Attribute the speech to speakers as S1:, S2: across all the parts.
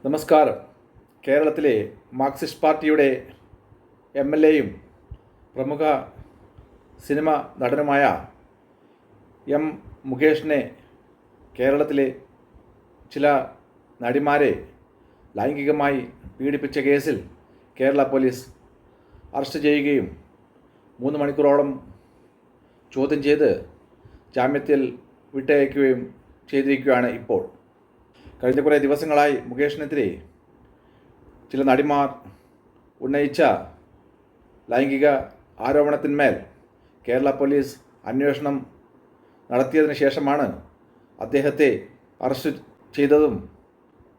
S1: നമസ്കാരം. കേരളത്തിലെ മാർക്സിസ്റ്റ് പാർട്ടിയുടെ MLA-യും പ്രമുഖ സിനിമ നടനുമായ M. മുകേഷിനെ കേരളത്തിലെ ചില നടിമാരെ ലൈംഗികമായി പീഡിപ്പിച്ച കേസിൽ കേരള പോലീസ് അറസ്റ്റ് ചെയ്യുകയും 3 മണിക്കൂറോളം ചോദ്യം ചെയ്ത് ജാമ്യത്തിൽ വിട്ടയക്കുകയും ചെയ്തിരിക്കുകയാണ് ഇപ്പോൾ. കഴിഞ്ഞ കുറേ ദിവസങ്ങളായി മുകേഷിനെതിരെ ചില നടിമാർ ഉന്നയിച്ച ലൈംഗിക ആരോപണത്തിന്മേൽ കേരള പോലീസ് അന്വേഷണം നടത്തിയതിന് ശേഷമാണ് അദ്ദേഹത്തെ അറസ്റ്റ് ചെയ്തതും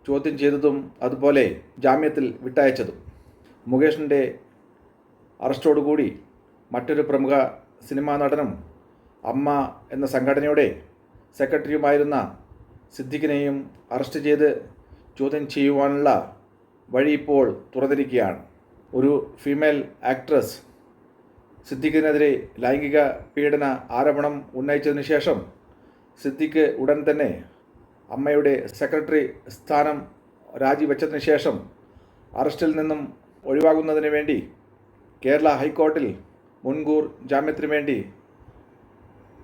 S1: ചോദ്യം ചെയ്തതും അതുപോലെ ജാമ്യത്തിൽ വിട്ടയച്ചതും. മുകേഷിൻ്റെ അറസ്റ്റോടുകൂടി മറ്റൊരു പ്രമുഖ സിനിമാ നടനും അമ്മ എന്ന സംഘടനയുടെ സെക്രട്ടറിയുമായിരുന്ന സിദ്ദിഖിനെയും അറസ്റ്റ് ചെയ്ത് ചോദ്യം ചെയ്യുവാനുള്ള വഴി ഇപ്പോൾ തുറന്നിരിക്കുകയാണ്. ഒരു ഫീമെയിൽ ആക്ട്രസ് സിദ്ദിഖിനെതിരെ ലൈംഗിക പീഡന ആരോപണം ഉന്നയിച്ചതിന് ശേഷം സിദ്ദിഖ് ഉടൻ തന്നെ അമ്മയുടെ സെക്രട്ടറി സ്ഥാനം രാജിവെച്ചതിന് ശേഷം അറസ്റ്റിൽ നിന്നും ഒഴിവാകുന്നതിന് വേണ്ടി കേരള ഹൈക്കോടതിയിൽ മുൻകൂർ ജാമ്യത്തിന് വേണ്ടി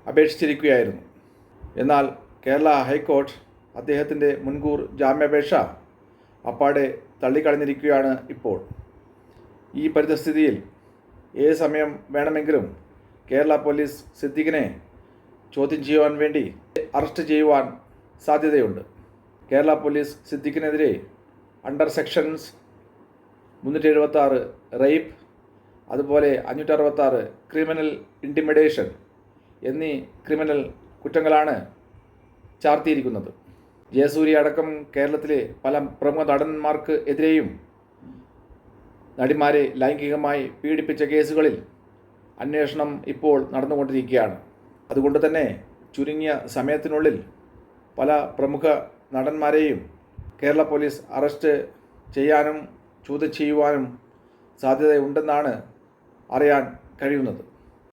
S1: അപേക്ഷിച്ചിരിക്കുകയായിരുന്നു. എന്നാൽ കേരള ഹൈക്കോടതി അദ്ദേഹത്തിൻ്റെ മുൻകൂർ ജാമ്യാപേക്ഷ അപ്പാടെ തള്ളിക്കളഞ്ഞിരിക്കുകയാണ് ഇപ്പോൾ. ഈ പരിതസ്ഥിതിയിൽ ഏത് സമയം വേണമെങ്കിലും കേരള പോലീസ് സിദ്ദിഖിനെ ചോദ്യം ചെയ്യുവാൻ വേണ്ടി അറസ്റ്റ് ചെയ്യുവാൻ സാധ്യതയുണ്ട്. കേരള പോലീസ് സിദ്ദിഖിനെതിരെ അണ്ടർ സെക്ഷൻസ് 376 റേപ്പ്, അതുപോലെ 566 ക്രിമിനൽ ഇൻറ്റിമിഡേഷൻ എന്നീ ക്രിമിനൽ കുറ്റങ്ങളാണ് ചാർത്തിയിരിക്കുന്നത്. ജയസൂര്യ അടക്കം കേരളത്തിലെ പല പ്രമുഖ നടന്മാർക്ക് എതിരെയും നടിമാരെ ലൈംഗികമായി പീഡിപ്പിച്ച കേസുകളിൽ അന്വേഷണം ഇപ്പോൾ നടന്നുകൊണ്ടിരിക്കുകയാണ്. അതുകൊണ്ട് തന്നെ ചുരുങ്ങിയ സമയത്തിനുള്ളിൽ പല പ്രമുഖ നടന്മാരെയും കേരള പോലീസ് അറസ്റ്റ് ചെയ്യാനും ചോദ്യം ചെയ്യുവാനും സാധ്യതയുണ്ടെന്നാണ് അറിയാൻ കഴിയുന്നത്.